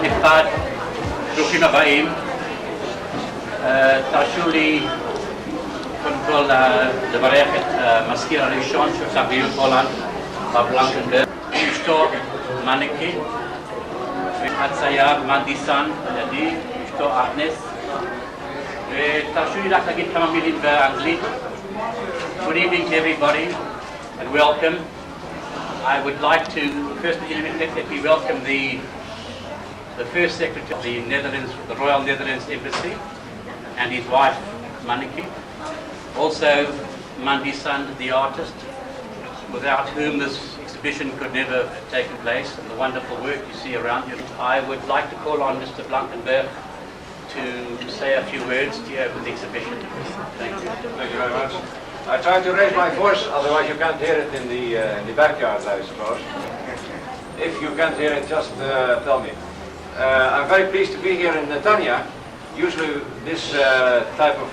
קהל נכבד, ברוכים הבאים. תרשו לי קודם כל לברך את המזכיר הראשון של שגריר הולנד, בלנקנברג, אשתו מניקי, הצייר מנדי סן, לידי, אשתו אגנס, ותרשו לי רק להגיד כמה מילים באנגלית. Good evening to everybody and welcome. I would like to first let me welcome the First Secretary of the Netherlands, the Royal Netherlands Embassy, and his wife Maniki. Also Mandy San, the artist, without whom this exhibition could never have taken place, and the wonderful work you see around you. I would like to call on Mr. Blankenberg to say a few words to you over the exhibition. Thank you. Thank you very much. I tried to raise my voice, otherwise you can't hear it in the backyard, I suppose. If you can't hear it, just tell me. I'm very pleased to be here in Netanya. Usually this type of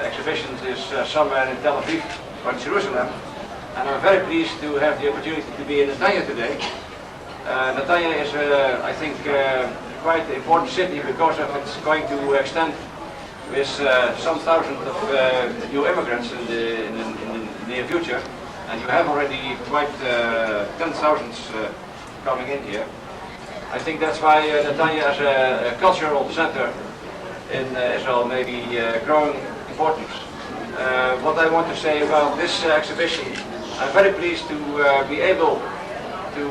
exhibitions is somewhere in Tel Aviv or in Jerusalem, and I'm very pleased to have the opportunity to be in Netanya today. Netanya is, I think, quite an important city because of it's going to extend with some thousands of new immigrants in the near future, and you have already quite 10,000 coming in here. I think that's why Netanya as a cultural center in Israel may be growing importance. What I want to say about this exhibition, I'm very pleased to be able to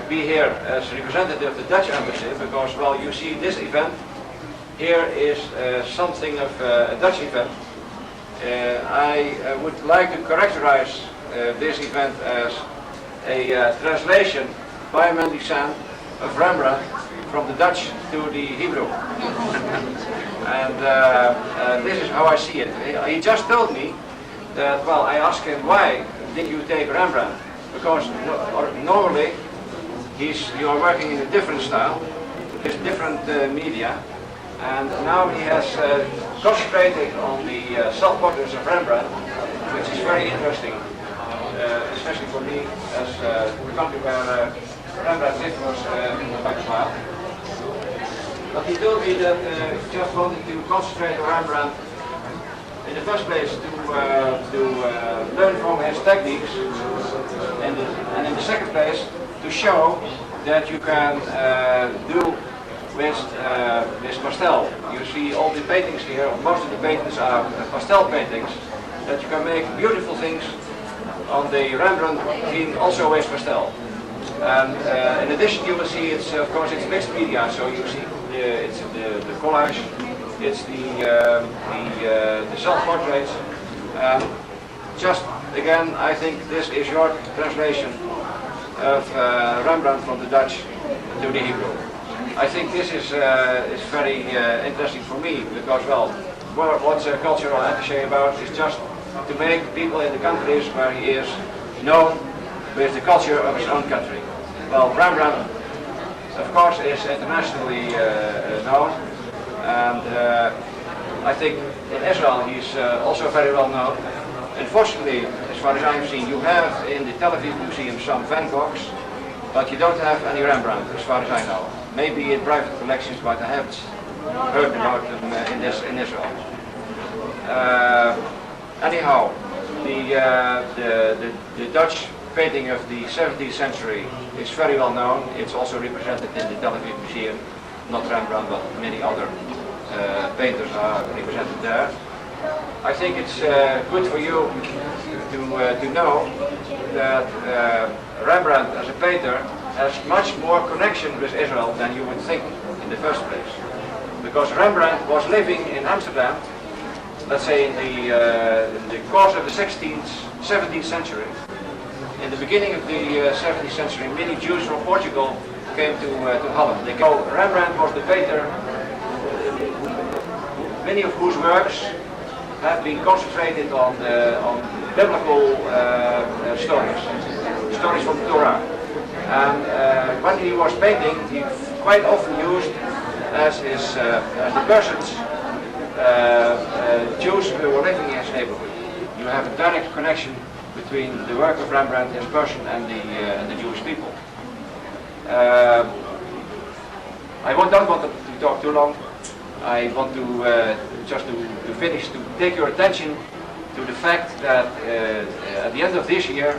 be here as representative of the Dutch Embassy, because, well, you see this event here is something of a Dutch event. I would like to characterize this event as a translation by Mandy of Rembrandt from the Dutch to the Hebrew. And this is how I see it. He just told me that, well, I asked him, why did you take Rembrandt? Because normally you are working in a different style, with different media, and now he has concentrated on the self-portraits of Rembrandt, which is very interesting, especially for me as the country where Rembrandt lived was quite a while. But he told me that he just wanted to concentrate on Rembrandt in the first place to learn from his techniques, and in the second place to show that you can do with pastel. You see all the paintings here, most of the paintings are pastel paintings, that you can make beautiful things on the Rembrandt theme also with pastel. And in addition you will see it's, of course, it's mixed media, so you see it's the collage, it's the self-portraits. Just again, I think this is your translation of Rembrandt from the Dutch to the Hebrew. I think this is very interesting for me, because, well, what's a cultural attaché about is just to make people in the countries where he is known with the culture of his own country. Well, Rembrandt, of course, is internationally known, and I think in Israel he's also very well known. Unfortunately, as far as I've seen, you have in the Tel Aviv Museum some Van Goghs, but you don't have any Rembrandt, as far as I know. Maybe in private collections, but I haven't heard about them in Israel. Anyhow, the Dutch painting of the 17th century is very well known. It's also represented in the Tel Aviv Museum, not Rembrandt, but many other painters are represented there. I think it's good for you to know that Rembrandt as a painter has much more connection with Israel than you would think in the first place. Because Rembrandt was living in Amsterdam, let's say in the course of the 17th century. In the beginning of the 17th century, many Jews from Portugal came to Holland. Rembrandt was the painter, many of whose works have been concentrated on biblical stories from the Torah. And when he was painting, he quite often used as the persons Jews who were living in his neighborhood. You have a direct connection between the work of Rembrandt in person and the Jewish people. I don't want to talk too long. I want to just to finish, to take your attention to the fact that at the end of this year,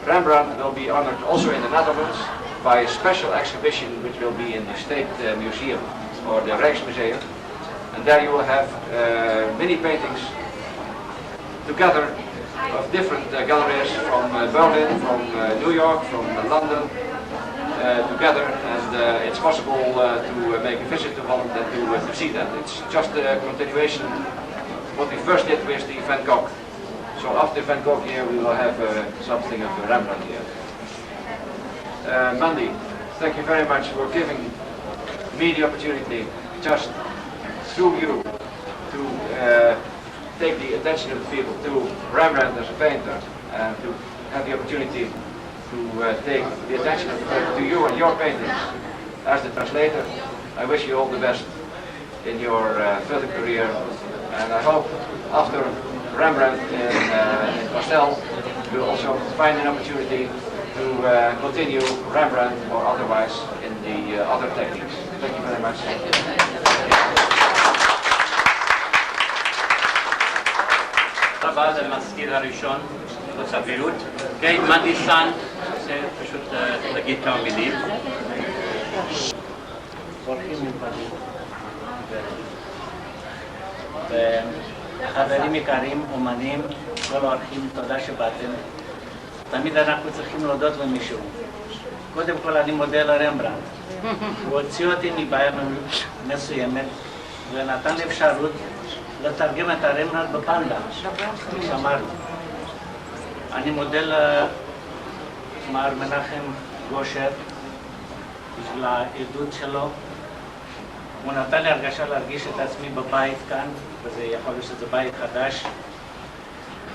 Rembrandt will be honored also in the Netherlands by a special exhibition which will be in the State Museum or the Rijksmuseum. And there you will have many paintings together of different galleries from Berlin, from New York, from London, together, and it's possible to make a visit to Holland and to see that. It's just a continuation of what we first did with the Van Gogh. So after Van Gogh here, we will have something of Rembrandt here. Mandy, thank you very much for giving me the opportunity, just through you, to take the attention of the people to Rembrandt as a painter, and to have the opportunity to take the attention of the people to you and your paintings as the translator. I wish you all the best in your further career, and I hope after Rembrandt in Pastel, you'll also find an opportunity to continue Rembrandt or otherwise in the other techniques. Thank you very much. רבה למזכיר הראשון בצביעות. כן, מנדי סן, רוצה פשוט להגיד כמה מילים. אורחים מיוחדים וחברים יקרים, אומנים, כל האורחים, תודה שבאתם. תמיד אנחנו צריכים להודות למישהו. קודם כל אני מודה לרמברנט. הוא הוציא אותי מבעיה מסוימת ונתן לי אפשרות לתרגם את הרמברנט בפנדה, כפי שאמרנו. אני מודה למר מנחם גושר בשביל העדות שלו. הוא נתן לי הרגשה להרגיש את עצמי בבית כאן, וזה יכול להיות שזה בית חדש.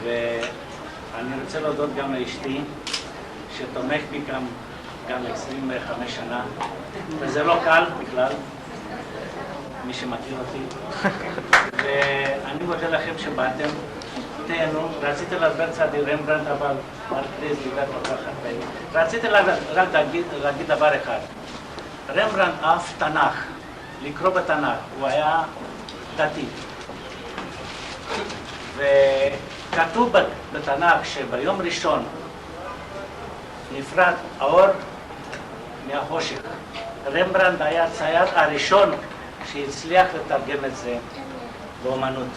ואני רוצה להודות גם לאשתי, שתומך בי גם 25 שנה, וזה לא קל בכלל, מי שמכיר אותי. ואני מודה לכם שבאתם, תהנו. רציתי לדבר קצת על רמברנט, אבל מרקריז דיבר כל כך הרבה. רציתי רק להגיד דבר אחד. רמברנט אהב תנ"ך, לקרוא בתנ"ך, הוא היה דתי. וכתוב בתנ"ך שביום ראשון נפרד האור מהחושך. רמברנט היה הצייד הראשון שהצליח לתרגם את זה באומנות,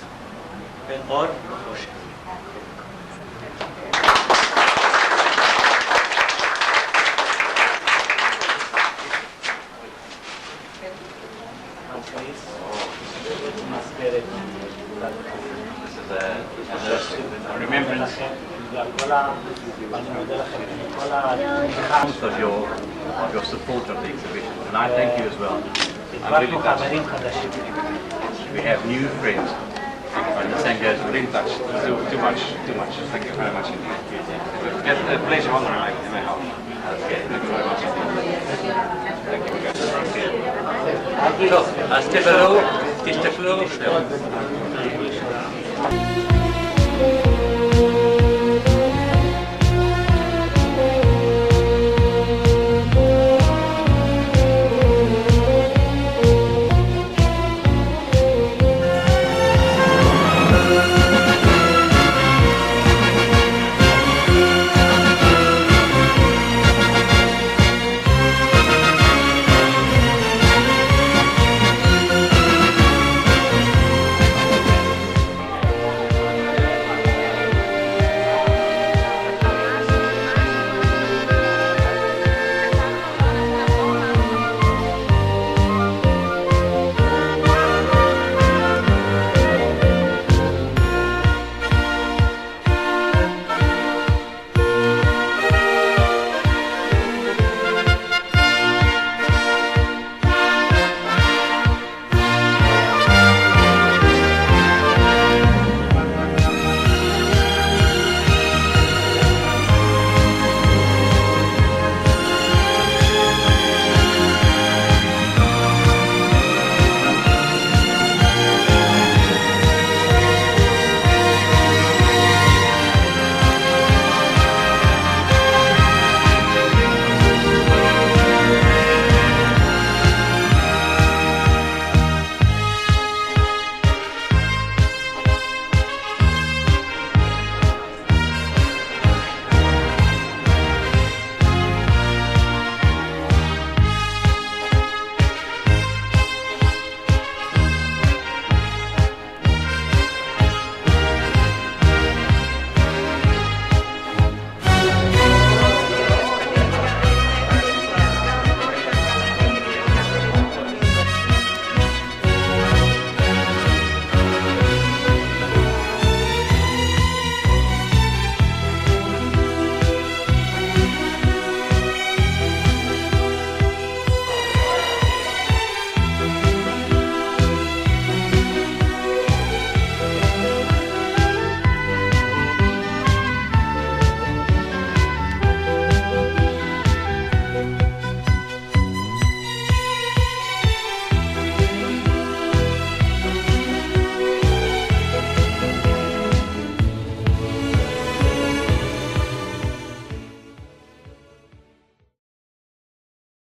בין אור וחושך. Remembrance of your support of the exhibition, and I thank you as well. I'm really touched. We have new friends. And the same goes really touched. Too much. Thank you very much indeed. Get a place of honor in my house. Okay, thank you very much indeed. Thank you again. טוב, אז תבלו, תסתכלו.